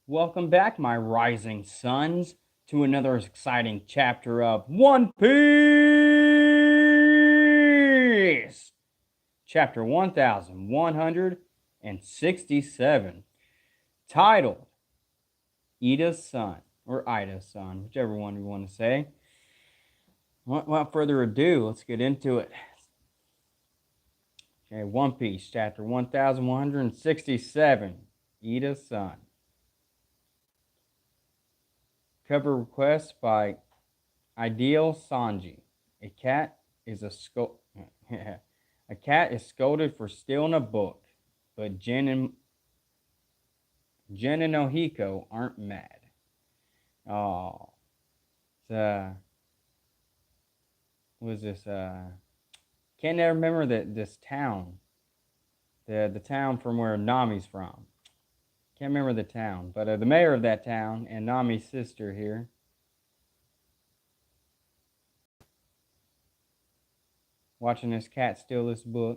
Welcome back, my rising suns, to another exciting chapter of One Piece! Chapter 1167, titled Ida's Son, or Ida's Son, whichever one you want to say. Without further ado, let's get into it. Okay, One Piece, chapter 1167, Ida's Son. Cover request by Ideal Sanji. A cat is a cat is scolded for stealing a book, but Jen and Ohiko aren't mad. Oh, what was this? Can't ever remember this town, the town from where Nami's from. Can't remember the town, but the mayor of that town and Nami's sister here. Watching this cat steal this book.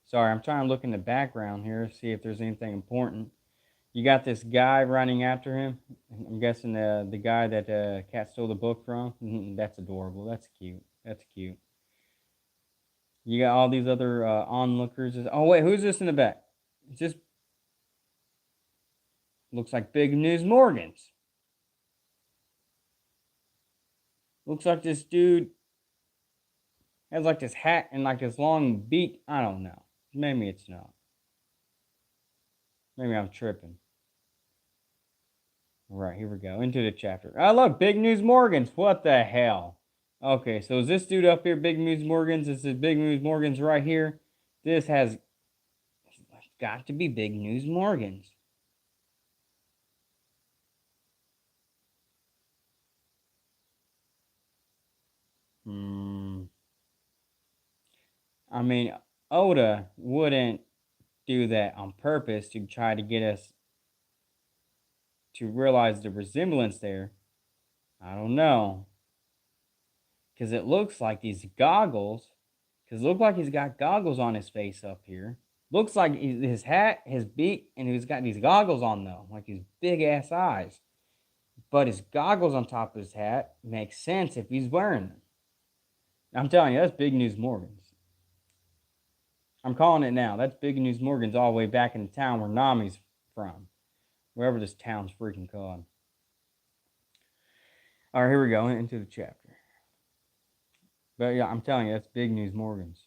Sorry, I'm trying to look in the background here, see if there's anything important. You got this guy running after him. I'm guessing the guy that cat stole the book from. That's adorable. That's cute. That's cute. You got all these other onlookers. Oh wait, who's this in the back? It's just looks like Big News Morgan's. Looks like this dude has like this hat and like this long beak. I don't know. Maybe it's not. Maybe I'm tripping. Right, here we go. Into the chapter. Oh, look, Big News Morgan's. What the hell? Okay, so is this dude up here Big News Morgan's? This is Big News Morgan's right here. This has got to be Big News Morgan's. I mean, Oda wouldn't do that on purpose to try to get us to realize the resemblance there. I don't know. Because it looks like these goggles, because it looks like he's got goggles on his face up here. Looks like his hat, his beak, and he's got these goggles on though, like these big ass eyes. But his goggles on top of his hat makes sense if he's wearing them. I'm telling you, that's Big News Morgan's. I'm calling it now. That's Big News Morgan's all the way back in the town where Nami's from. Wherever this town's freaking called. All right, here we go into the chapter. But yeah, I'm telling you, that's Big News Morgan's.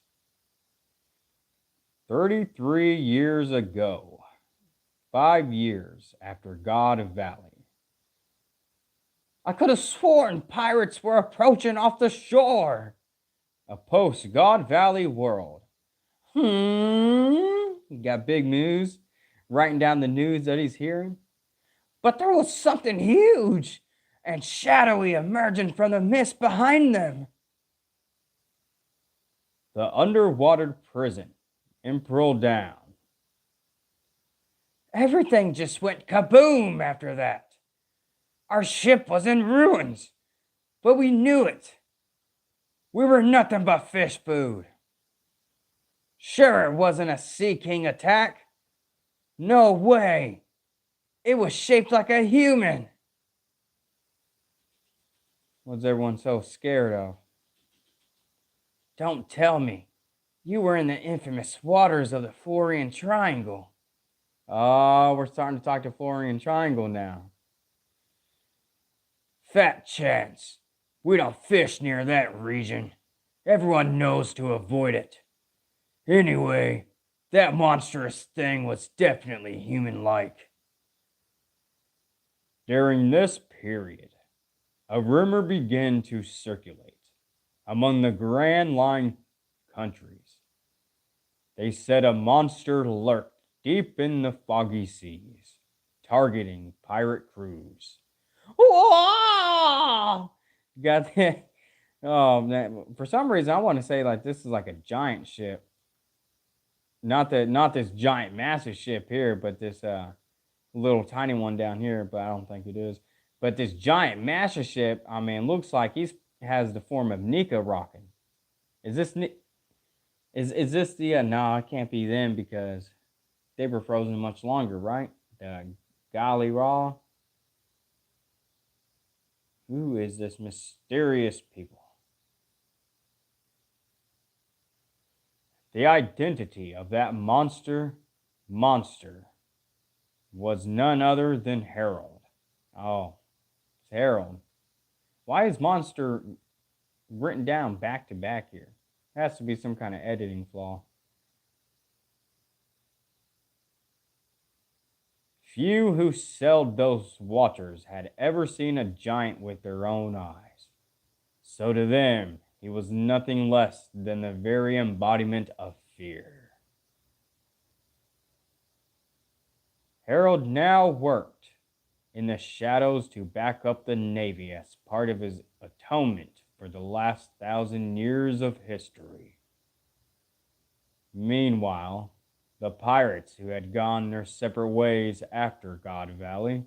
33 years ago, 5 years after God of Valley, I could have sworn pirates were approaching off the shore. A post-God Valley world. Got big news, writing down the news that he's hearing. But there was something huge and shadowy emerging from the mist behind them. The underwater prison, Imperial Down. Everything just went kaboom after that. Our ship was in ruins, but we knew it. We were nothing but fish food. Sure, it wasn't a Sea King attack. No way. It was shaped like a human. What's everyone so scared of? Don't tell me. You were in the infamous waters of the Florian Triangle. Oh, we're starting to talk to Florian Triangle now. Fat chance. We don't fish near that region. Everyone knows to avoid it. Anyway, that monstrous thing was definitely human-like. During this period, a rumor began to circulate among the Grand Line countries. They said a monster lurked deep in the foggy seas, targeting pirate crews. Whoa! Got that? Oh man! For some reason, I want to say like this is like a giant ship. Not this giant massive ship here, but this little tiny one down here. But I don't think it is. But this giant massive ship, I mean, looks like he has the form of Nika rocking. Is this this the no? It can't be them because they were frozen much longer, right? The Golly Raw. Who is this mysterious people? The identity of that monster was none other than Harold. Oh, it's Harold. Why is monster written down back to back here? There has to be some kind of editing flaw. Few who sailed those waters had ever seen a giant with their own eyes. So to them, he was nothing less than the very embodiment of fear. Harold now worked in the shadows to back up the Navy as part of his atonement for the last 1,000 years of history. Meanwhile, the pirates who had gone their separate ways after God Valley,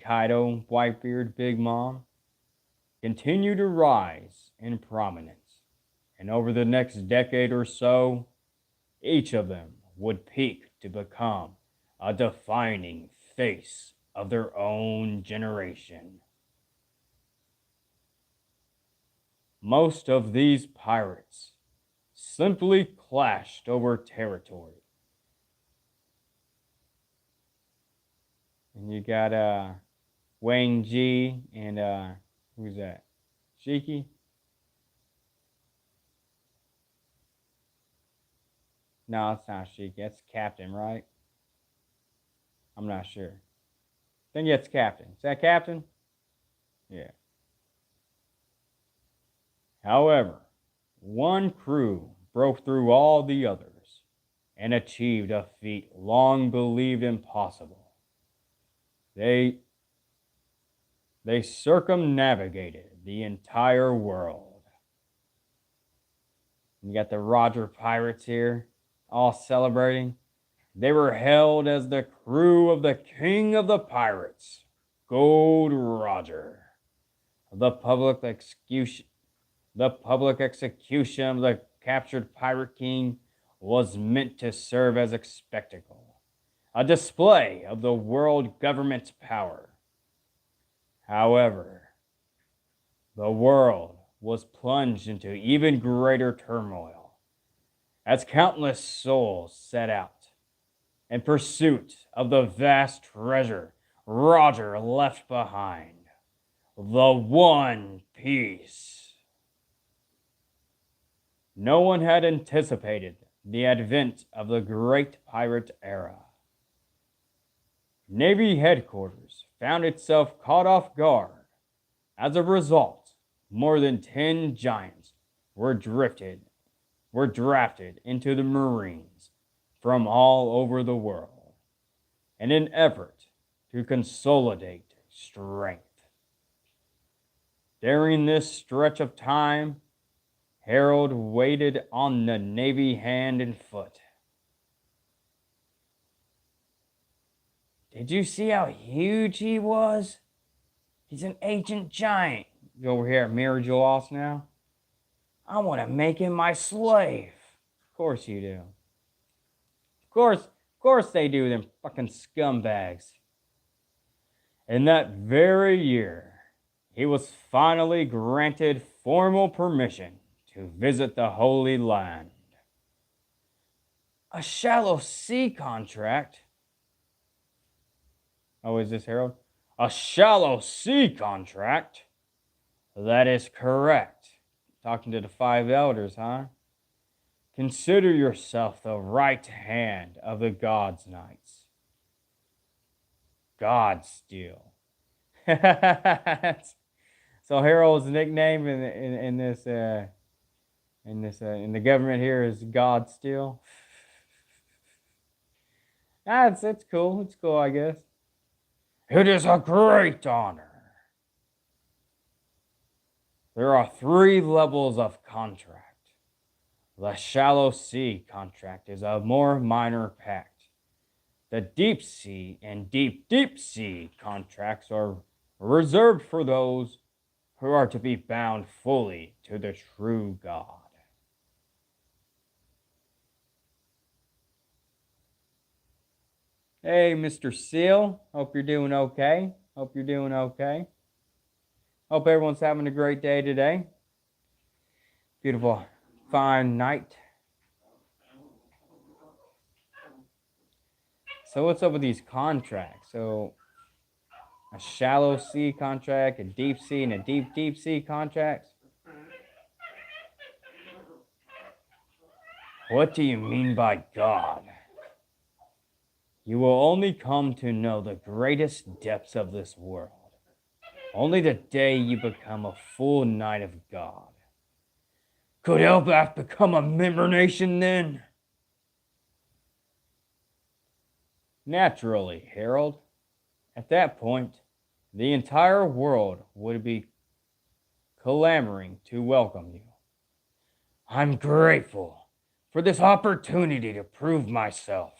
Kaido, Whitebeard, Big Mom, continued to rise in prominence, and over the next decade or so, each of them would peak to become a defining face of their own generation. Most of these pirates simply clashed over territory. And you got Wang Ji and who's that? Shiki? No, it's not Shiki. That's Captain, right? I'm not sure. I think it's Captain. Is that Captain? Yeah. However, one crew broke through all the others and achieved a feat long believed impossible. They circumnavigated the entire world. You got the Roger Pirates here, all celebrating. They were hailed as the crew of the King of the Pirates, Gold Roger. The public execution of the captured Pirate King was meant to serve as a spectacle, a display of the world government's power. However, the world was plunged into even greater turmoil as countless souls set out in pursuit of the vast treasure Roger left behind, the One Piece. No one had anticipated the advent of the Great Pirate Era. Navy headquarters found itself caught off guard. As a result, more than 10 giants were drafted into the Marines from all over the world in an effort to consolidate strength. During this stretch of time, Harold waited on the Navy hand and foot. Did you see how huge he was? He's an ancient giant. You over here at Mirror Joas now? I want to make him my slave. Of course you do. Of course they do, them fucking scumbags. In that very year, he was finally granted formal permission to visit the Holy Land. A shallow sea contract? Oh, is this Harold? A shallow sea contract? That is correct. Talking to the 5 elders, huh? Consider yourself the right hand of the God's Knights. God Steel. So Harold's nickname in the government here is God Steel. It's cool. It's cool, I guess. It is a great honor. There are 3 levels of contract. The shallow sea contract is a more minor pact. The deep sea and deep sea contracts are reserved for those who are to be bound fully to the true God. Hey, Mr. Seal. Hope you're doing okay. Hope everyone's having a great day today. Beautiful, fine night. So what's up with these contracts? So a shallow sea contract, a deep sea, and a deep sea contract? What do you mean by God? You will only come to know the greatest depths of this world only the day you become a full knight of God. Could Elbaph become a member nation then? Naturally, Harold. At that point, the entire world would be clamoring to welcome you. I'm grateful for this opportunity to prove myself.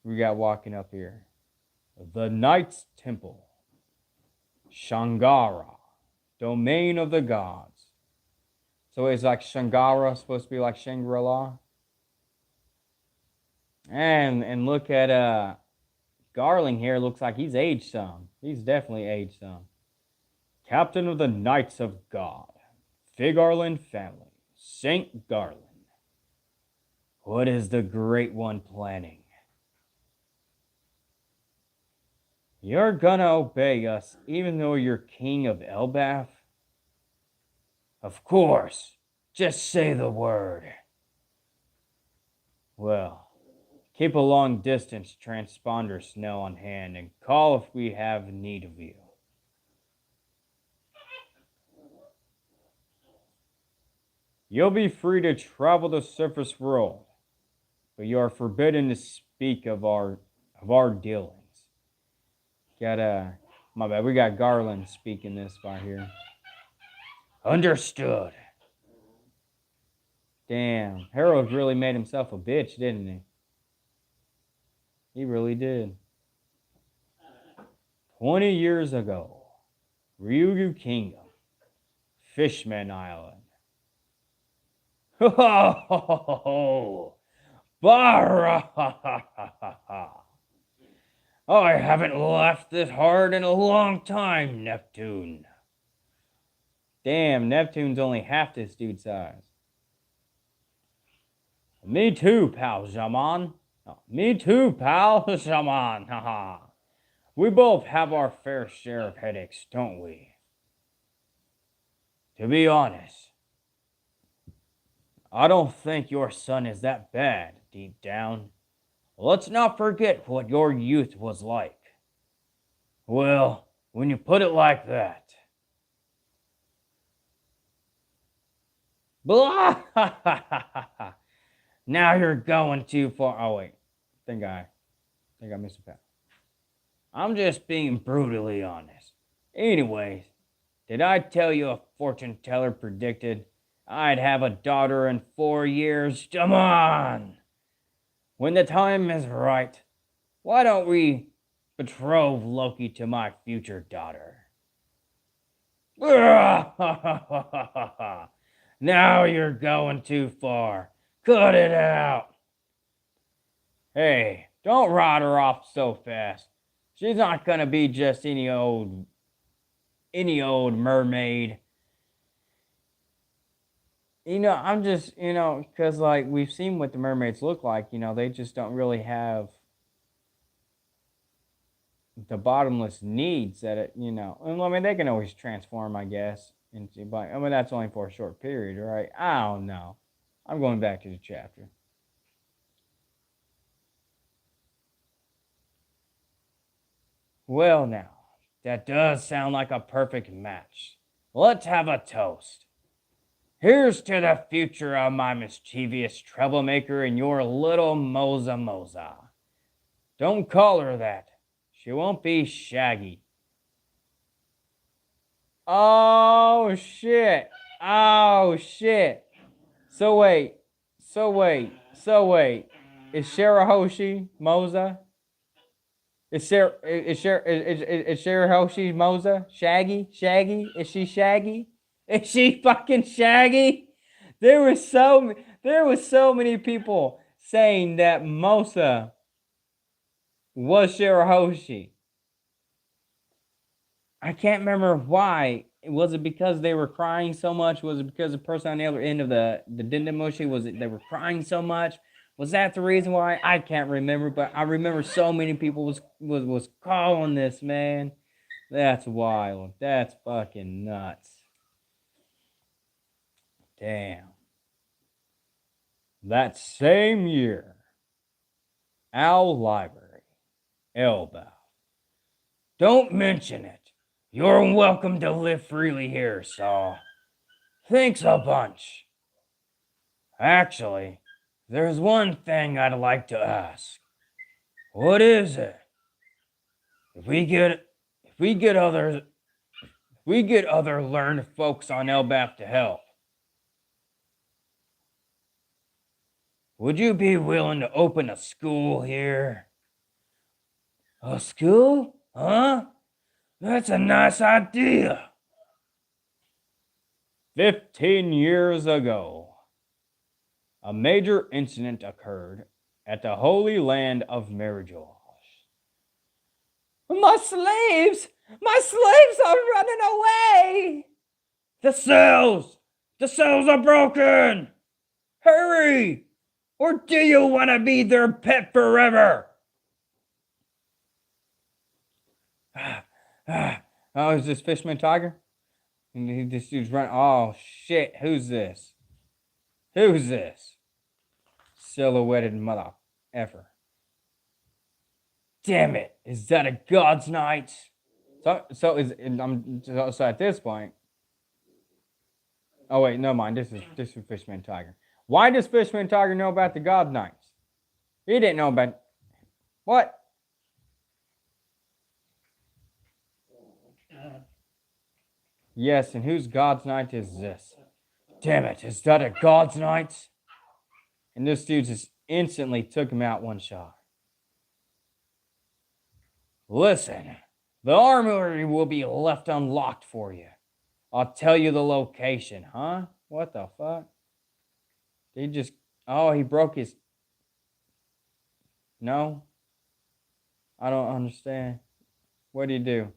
We got walking up here. The Knight's Temple. Shangara. Domain of the Gods. So it's like Shangara supposed to be like Shangri-La? And look at Garling here. Looks like he's aged some. He's definitely aged some. Captain of the Knights of God. Figarland family. Saint Garland. What is the Great One planning? You're gonna obey us even though you're king of Elbaph? Of course. Just say the word. Well, keep a long distance transponder snow on hand and call if we have need of you. You'll be free to travel the surface world, but you are forbidden to speak of our dealings. My bad, we got Garland speaking this part here. Understood. Damn, Harold really made himself a bitch, didn't he? He really did. 20 years ago, Ryugu Kingdom, Fishman Island. Ho ho ho ho ho! Bara ha ha ha ha ha! I haven't laughed this hard in a long time, Neptune. Damn, Neptune's only half this dude's size. Me too, pal Shaman. Oh, me too, pal Shaman. Haha. We both have our fair share of headaches, don't we? To be honest, I don't think your son is that bad deep down. Let's not forget what your youth was like. Well, when you put it like that. Blah! Now you're going too far. Oh, wait. I think I missed a pat. I'm just being brutally honest. Anyways, did I tell you a fortune teller predicted I'd have a daughter in 4 years? Come on! When the time is right, why don't we betroth Loki to my future daughter? Now you're going too far. Cut it out. Hey, don't ride her off so fast. She's not gonna be just any old mermaid. I'm just, because like we've seen what the mermaids look like, they just don't really have the bottomless needs that it, and I mean, they can always transform, I guess, but I mean, that's only for a short period, right? I don't know. I'm going back to the chapter. Well, now, that does sound like a perfect match. Let's have a toast. Here's to the future of my mischievous troublemaker and your little Moza. Don't call her that. She won't be Shaggy. Oh, shit. Oh, shit. So wait. Is Shirahoshi Moza? Is Shirahoshi Moza Shaggy? Is she Shaggy? Is she fucking Shaggy? There was so many people saying that Mosa was Shirahoshi. I can't remember why. Was it because they were crying so much? Was it because the person on the other end of the Dendemoshi, was it they were crying so much? Was that the reason why? I can't remember, but I remember so many people was calling this, man. That's wild. That's fucking nuts. Damn. That same year, Owl Library, Elbaph. Don't mention it. You're welcome to live freely here, Saw. Thanks a bunch. Actually, there's one thing I'd like to ask. What is it? If we get if we get other learned folks on Elbaph to help, would you be willing to open a school here? A school? Huh? That's a nice idea. 15 years ago, a major incident occurred at the Holy Land of Merijosh. My slaves! My slaves are running away! The cells! The cells are broken! Hurry! Or do you want to be their pet forever? Oh, is this Fishman Tiger? And this dude's running. Oh, shit. Who's this? Who's this? Silhouetted mother effer. Damn it. Is that a God's Knight? So at this point. Oh wait, no mind. This is Fishman Tiger. Why does Fishman Tiger know about the God Knights? He didn't know about what? Yes, and whose God's Knight is this? Damn it, is that a God's Knight? And this dude just instantly took him out one shot. Listen, the armory will be left unlocked for you. I'll tell you the location, huh? What the fuck? He just... Oh, he broke his... No? I don't understand. What did he do?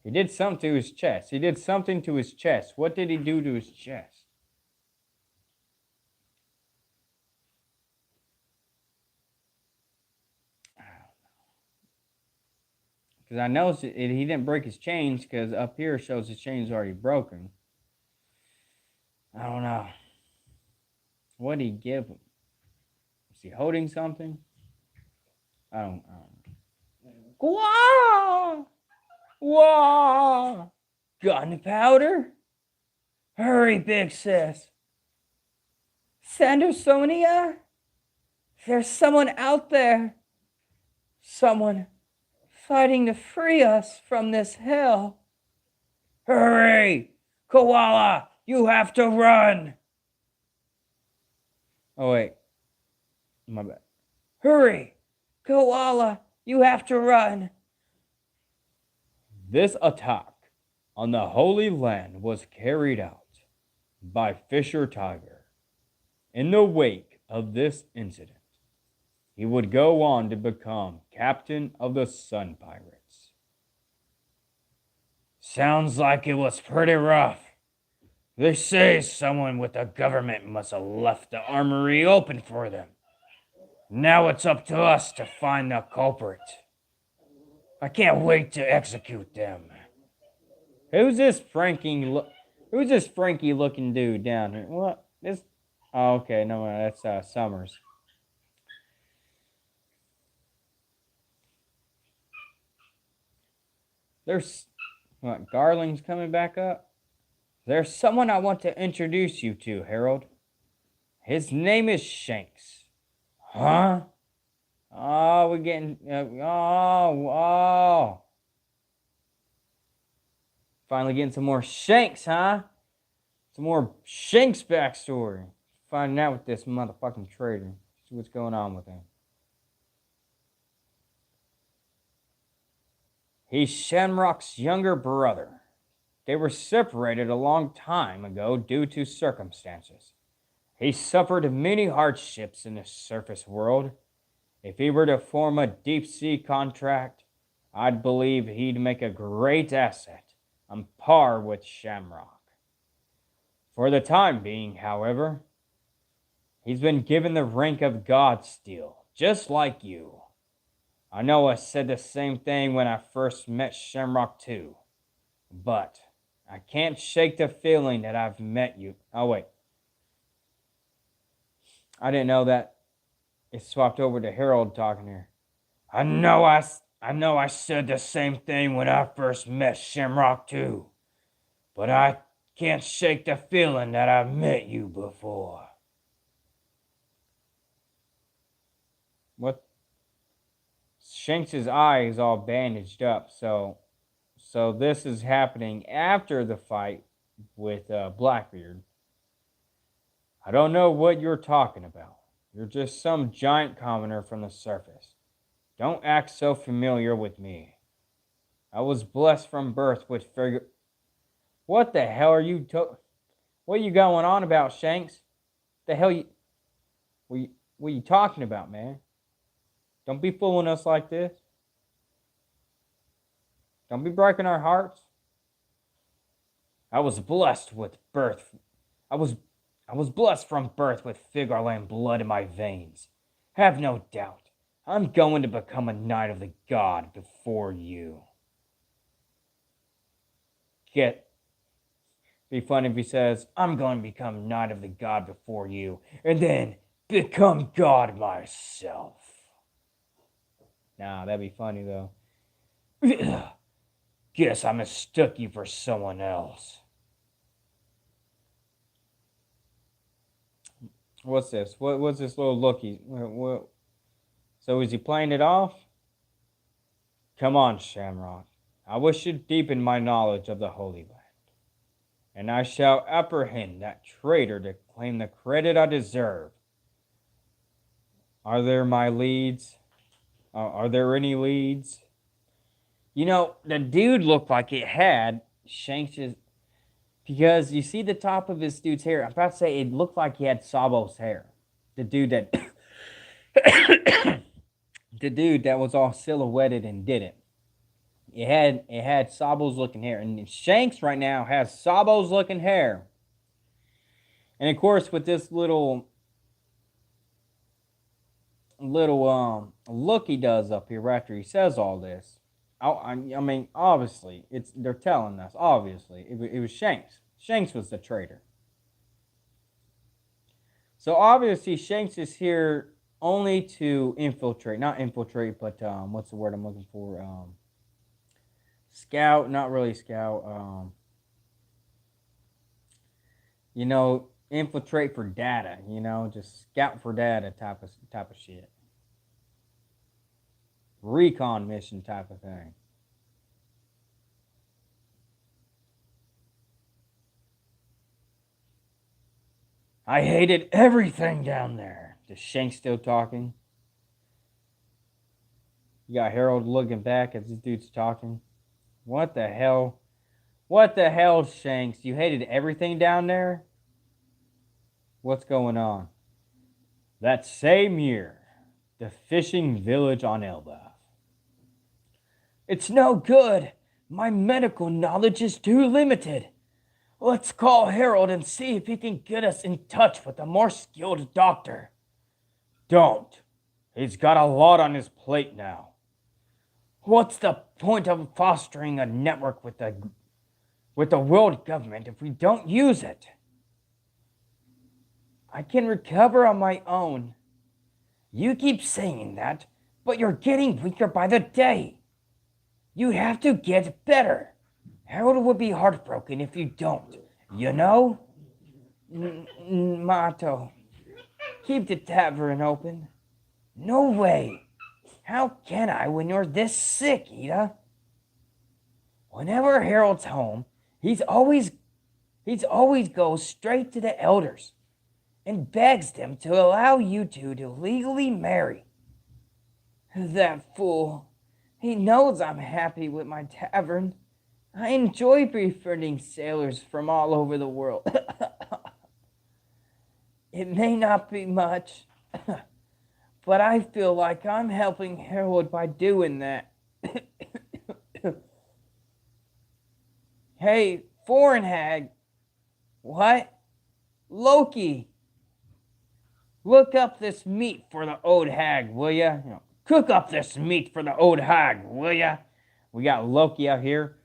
He did something to his chest. He did something to his chest. What did he do to his chest? Because I know he didn't break his chains, because up here shows his chains already broken. I don't know. What did he give him? Is he holding something? I don't know. Whoa! Whoa! Gunpowder? Hurry, big sis. Sandersonia? There's someone out there. Someone fighting to free us from this hell. Hurry! Koala, you have to run! Oh, wait. My bad. Hurry! Koala, you have to run! This attack on the Holy Land was carried out by Fisher Tiger. In the wake of this incident, he would go on to become captain of the Sun Pirates. Sounds like it was pretty rough. They say someone with the government must have left the armory open for them. Now it's up to us to find the culprit. I can't wait to execute them. Who's this Frankie looking dude down here? What? This? Oh, okay, no, that's Summers. There's what? Garling's coming back up. There's someone I want to introduce you to, Harold. His name is Shanks. Huh? Oh, we're getting... oh. Finally getting some more Shanks, huh? Some more Shanks backstory. Finding out with this motherfucking traitor. See what's going on with him. He's Shamrock's younger brother. They were separated a long time ago due to circumstances. He suffered many hardships in the surface world. If he were to form a deep sea contract, I'd believe he'd make a great asset, on par with Shamrock. For the time being, however, he's been given the rank of God still, just like you. I know I said the same thing when I first met Shamrock too, but I can't shake the feeling that I've met you. Oh wait, I didn't know that it swapped over to Harold talking here. I know I said the same thing when I first met Shamrock too, but I can't shake the feeling that I've met you before. What? Shanks's eye is all bandaged up, so this is happening after the fight with Blackbeard. I don't know what you're talking about. You're just some giant commoner from the surface. Don't act so familiar with me. I was blessed from birth with figure. What the hell are you What are you going on about, Shanks? The hell you what are you talking about, man? Don't be fooling us like this. Don't be breaking our hearts. I was blessed with birth. I was I was blessed from birth with Figurland blood in my veins. Have no doubt. I'm going to become a knight of the god before you. Get Be funny if he says, I'm going to become knight of the god before you, and then become god myself. Nah, that'd be funny though. Guess I mistook you for someone else. What's this? What's this little looky? So is he playing it off? Come on, Shamrock. I wish to deepen my knowledge of the Holy Land, and I shall apprehend that traitor to claim the credit I deserve. Are there my leads? Are there any leads? You know, the dude looked like it had Shanks's, because you see the top of this dude's hair. I'm about to say it looked like he had Sabo's hair. The dude that the dude that was all silhouetted and did it. It had Sabo's looking hair, and Shanks right now has Sabo's looking hair. And of course, with this little look he does up here after he says all this, I mean, obviously they're telling us obviously it was Shanks. Shanks was the traitor. So obviously Shanks is here only to infiltrate, not infiltrate, but what's the word I'm looking for? Scout, not really scout. Infiltrate for data. Just scout for data type of shit. Recon mission type of thing. I hated everything down there. Is Shanks still talking? You got Harold looking back as this dude's talking. What the hell? What the hell, Shanks? You hated everything down there? What's going on? That same year, the fishing village on Elbaph. It's no good. My medical knowledge is too limited. Let's call Harold and see if he can get us in touch with a more skilled doctor. Don't. He's got a lot on his plate now. What's the point of fostering a network with the world government if we don't use it? I can recover on my own. You keep saying that, but you're getting weaker by the day. You have to get better. Harold will be heartbroken if you don't, you know? Mato, keep the tavern open. No way. How can I when you're this sick, Ida? Whenever Harold's home, he's always goes straight to the elders and begs them to allow you two to legally marry. That fool. He knows I'm happy with my tavern. I enjoy befriending sailors from all over the world. It may not be much, But I feel like I'm helping Harold by doing that. Hey, foreign hag. What? Loki. Look up this meat for the old hag, will ya? Cook up this meat for the old hag, will ya? We got Loki out here.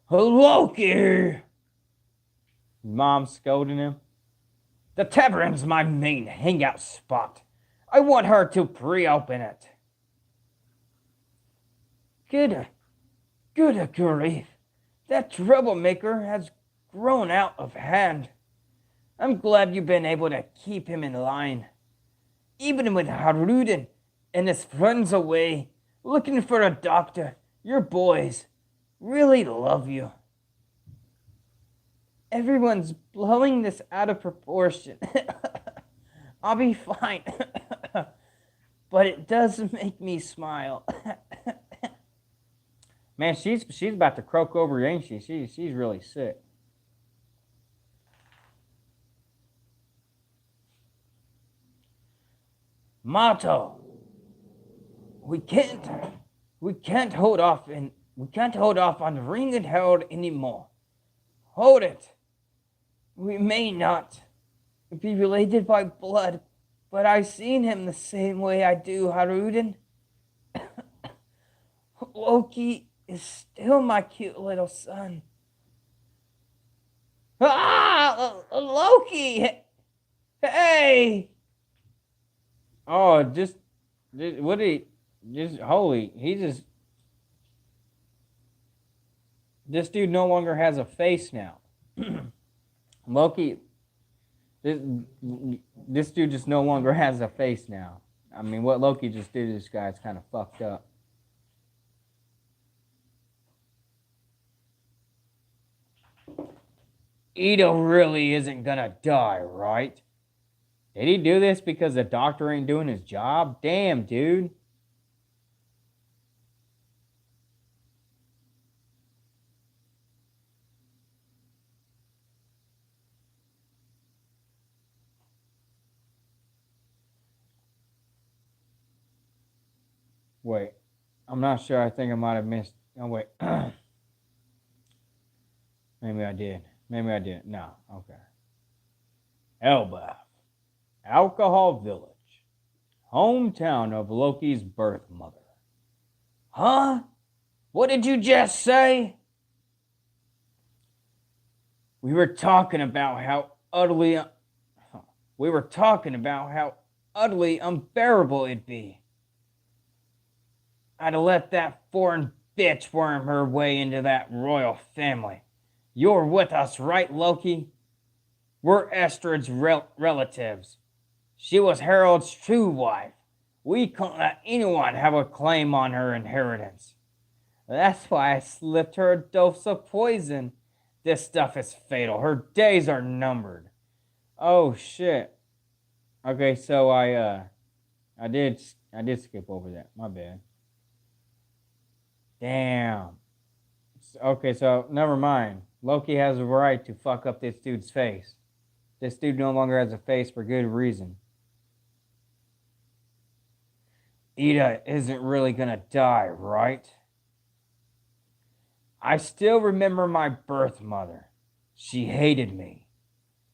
Loki! Mom scolding him. The tavern's my main hangout spot. I want her to pre-open it. Good grief. That troublemaker has grown out of hand. I'm glad you've been able to keep him in line. Even with Haruden and his friends away, looking for a doctor, your boys really love you. Everyone's blowing this out of proportion. I'll be fine. But it does make me smile. Man, she's about to croak over, ain't she? She's really sick. Mato, we can't hold off on Ring and Herald anymore. Hold it. We may not be related by blood, but I've seen him the same way I do Haruden. Loki is still my cute little son. Loki! Hey! Oh, what did this dude no longer has a face now. Loki, this dude just no longer has a face now. I mean, what Loki just did to this guy is kind of fucked up. Ito really isn't gonna die, right? Did he do this because the doctor ain't doing his job? Damn, dude. Wait, I'm not sure. I think I might have missed. Oh, wait. Maybe I did. No, okay. Elbaph, Alcohol Village, hometown of Loki's birth mother. Huh? What did you just say? We were talking about how utterly unbearable it'd be. I'd have let that foreign bitch worm her way into that royal family. You're with us, right, Loki? We're Estrid's relatives. She was Harold's true wife. We can't let anyone have a claim on her inheritance. That's why I slipped her a dose of poison. This stuff is fatal. Her days are numbered. Oh shit. Okay, so I did skip over that. My bad. Damn. Okay, so never mind. Loki has a right to fuck up this dude's face. This dude no longer has a face for good reason. Ida isn't really gonna die, right? I still remember my birth mother. She hated me.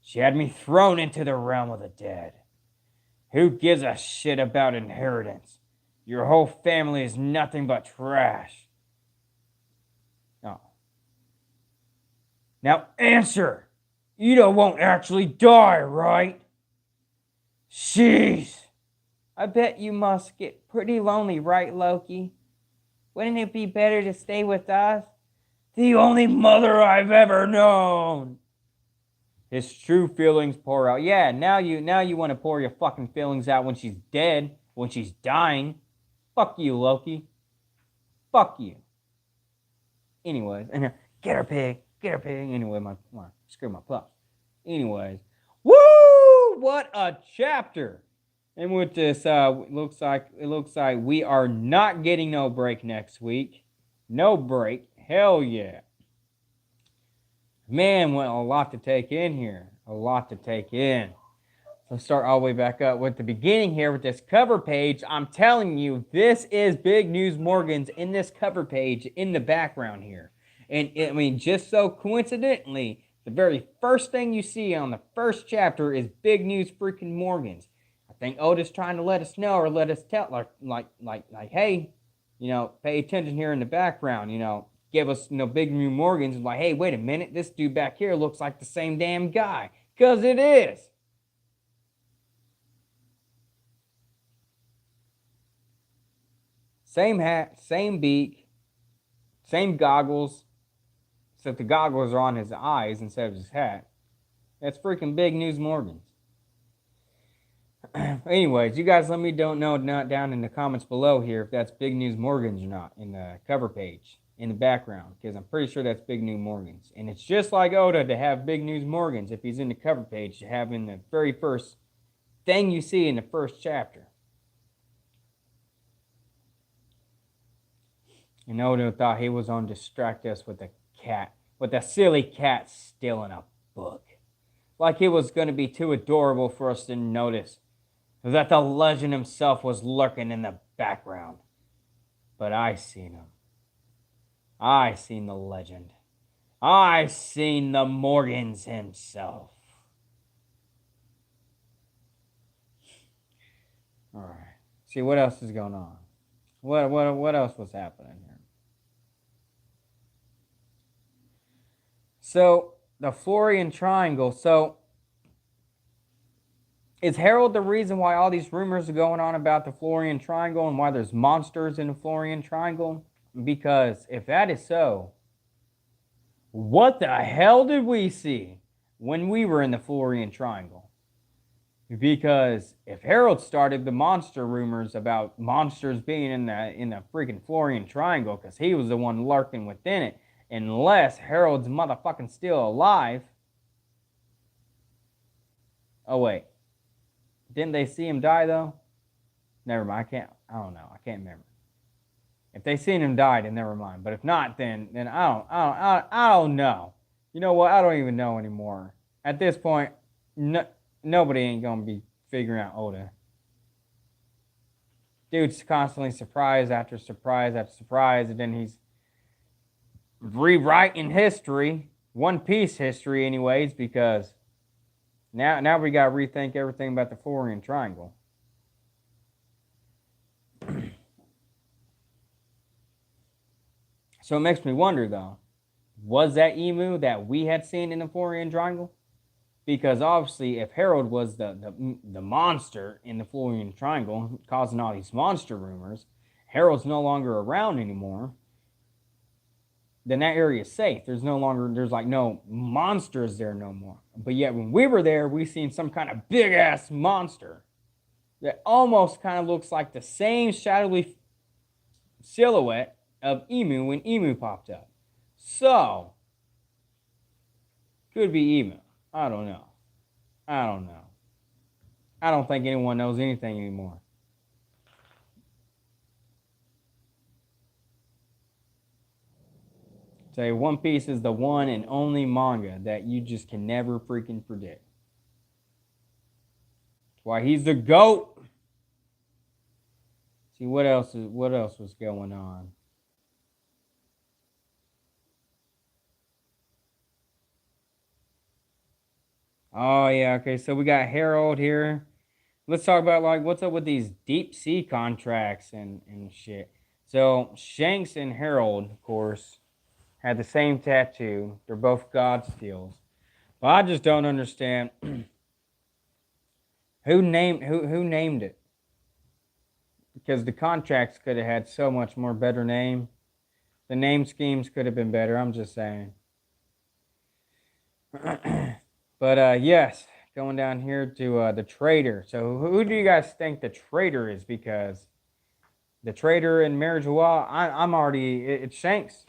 She had me thrown into the realm of the dead. Who gives a shit about inheritance? Your whole family is nothing but trash. Oh. Now answer! Ida won't actually die, right? Jeez. I bet you must get pretty lonely, right, Loki? Wouldn't it be better to stay with us? The only mother I've ever known. His true feelings pour out. Yeah, now you want to pour your fucking feelings out when she's dead, when she's dying. Fuck you, Loki. Fuck you. Anyways, and get her pig. Anyway, screw my pups. Anyways, woo! What a chapter! And with this, it looks like we are not getting no break next week. No break. Hell yeah. Man, well, a lot to take in here. A lot to take in. Let's start all the way back up with the beginning here with this cover page. I'm telling you, this is Big News Morgan's in this cover page in the background here. And I mean, just so coincidentally, the very first thing you see on the first chapter is Big News freaking Morgan's. I think Oda's trying to let us know or let us tell, like, hey, pay attention here in the background, give us, Big News Morgan's like, hey, wait a minute, this dude back here looks like the same damn guy. Because it is. Same hat, same beak, same goggles, except the goggles are on his eyes instead of his hat. That's freaking Big News Morgan's. Anyways, you guys let me know down in the comments below here if that's Big News Morgan's or not in the cover page in the background, because I'm pretty sure that's Big News Morgan's. And it's just like Oda to have Big News Morgan's if he's in the cover page, to have in the very first thing you see in the first chapter. And Oda thought he was going to distract us with a silly cat stealing a book. Like it was going to be too adorable for us to notice that the legend himself was lurking in the background. But I seen him. I seen the legend. I seen the Morgans himself. Alright. See what else is going on. What else was happening here? So, the Florian Triangle. So, is Harold the reason why all these rumors are going on about the Florian Triangle and why there's monsters in the Florian Triangle? Because if that is so, what the hell did we see when we were in the Florian Triangle? Because if Harold started the monster rumors about monsters being in the freaking Florian Triangle, because he was the one lurking within it, unless Harold's motherfucking still alive. Oh wait, didn't they see him die though? Never mind. I don't know. I can't remember. If they seen him die, then never mind. But if not, then I don't know. You know what? I don't even know anymore. At this point, nobody ain't gonna be figuring out Oda. Dude's constantly surprise after surprise after surprise, and then he's rewriting history, One Piece history, anyways, because now we gotta rethink everything about the Florian Triangle. So it makes me wonder, though, was that emu that we had seen in the Florian Triangle? Because obviously, if Harold was the monster in the Florian Triangle, causing all these monster rumors, Harold's no longer around anymore, then that area is safe. There's like no monsters there no more. But yet when we were there, we seen some kind of big ass monster that almost kind of looks like the same shadowy silhouette of Emu when Emu popped up. So, could be Emu. I don't know. I don't think anyone knows anything anymore. Say One Piece is the one and only manga that you just can never freaking predict. That's why he's the GOAT. See what else was going on. Oh yeah, okay, so we got Harold here. Let's talk about like what's up with these deep sea contracts and shit. So Shanks and Harold, of course, had the same tattoo. They're both God steals. But I just don't understand who named it. Because the contracts could have had so much more better name. The name schemes could have been better. I'm just saying. But yes, going down here to the trader. So who do you guys think the trader is? Because the trader in Marijuana, I'm already. It's Shanks.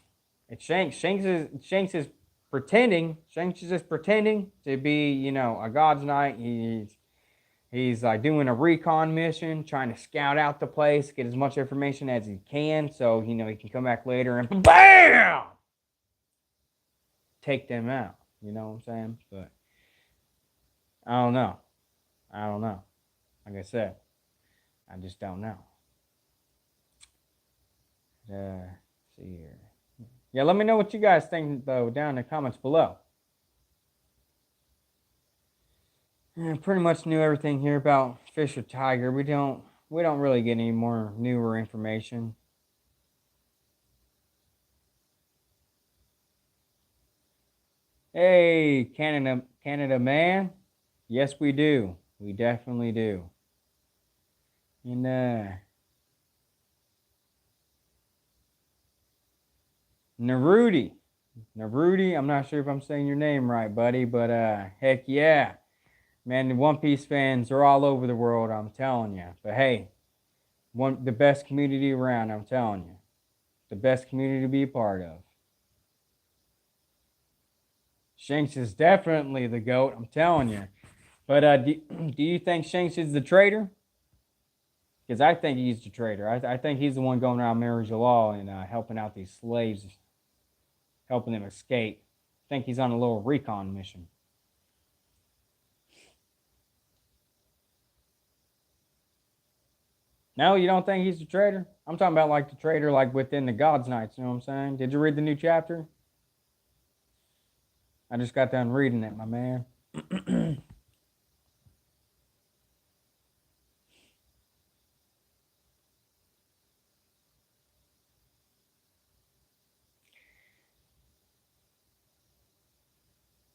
It's Shanks. Shanks is pretending. Shanks is just pretending to be, a God's Knight. He's like doing a recon mission, trying to scout out the place, get as much information as he can, so he can come back later and BAM! Take them out. You know what I'm saying? But I don't know. I don't know. Like I said, I just don't know. See here. Yeah, let me know what you guys think though down in the comments below. Yeah, pretty much knew everything here about fish or tiger. We don't really get any more newer information. Hey, Canada man. Yes, we do. We definitely do. And Naruti. Naruti, I'm not sure if I'm saying your name right, buddy, but heck yeah. Man, the One Piece fans are all over the world, I'm telling you. But hey, the best community around, I'm telling you. The best community to be a part of. Shanks is definitely the GOAT, I'm telling you. But do you think Shanks is the traitor? Because I think he's the traitor. I think he's the one going around marriage law and helping out these slaves, helping them escape. I think he's on a little recon mission. No, you don't think he's the traitor? I'm talking about like the traitor like within the God's Knights, you know what I'm saying? Did you read the new chapter? I just got done reading it, my man.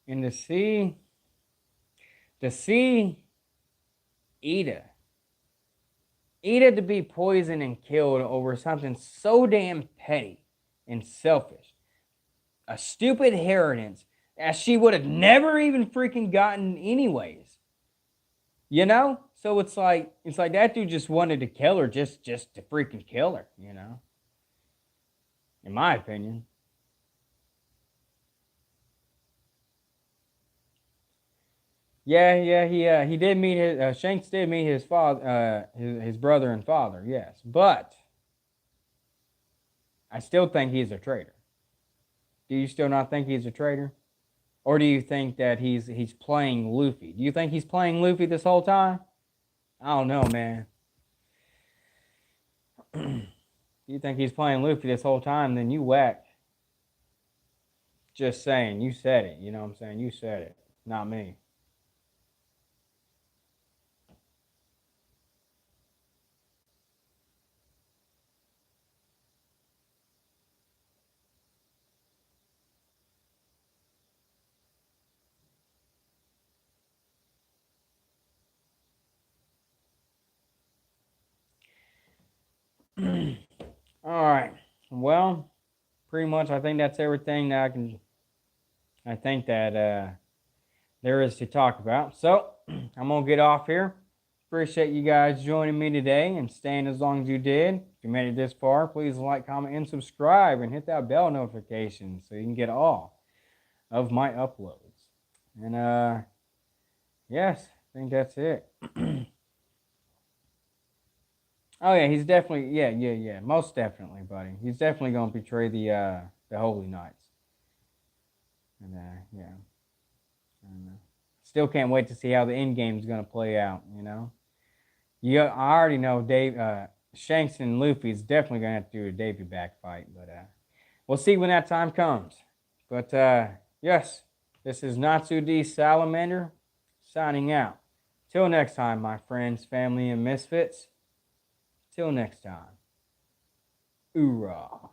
In the sea, Ida. Ida to be poisoned and killed over something so damn petty and selfish. A stupid inheritance that she would have never even freaking gotten anyways. You know? So it's like that dude just wanted to kill her just to freaking kill her, you know? In my opinion. Yeah, he did meet his Shanks did meet his father, his brother and father, yes, but I still think he's a traitor. Do you still not think he's a traitor, or do you think that he's playing Luffy? Do you think he's playing Luffy this whole time? I don't know, man. Do you think he's playing Luffy this whole time? Then you whack. Just saying, you said it. You know what I'm saying? You said it, not me. All right. Well, pretty much I think that's everything that I think that there is to talk about. So I'm gonna get off here. Appreciate you guys joining me today and staying as long as you did. If you made it this far, please like, comment, and subscribe and hit that bell notification so you can get all of my uploads. And yes, I think that's it. Oh yeah, he's definitely yeah, most definitely, buddy. He's definitely gonna betray the Holy Knights. And yeah, and, still can't wait to see how the end game's gonna play out. You know, I already know Dave Shanks and Luffy is definitely gonna have to do a Davy back fight, but we'll see when that time comes. But yes, this is Natsu D Salamander signing out. Till next time, my friends, family, and misfits. Till next time. Hoorah.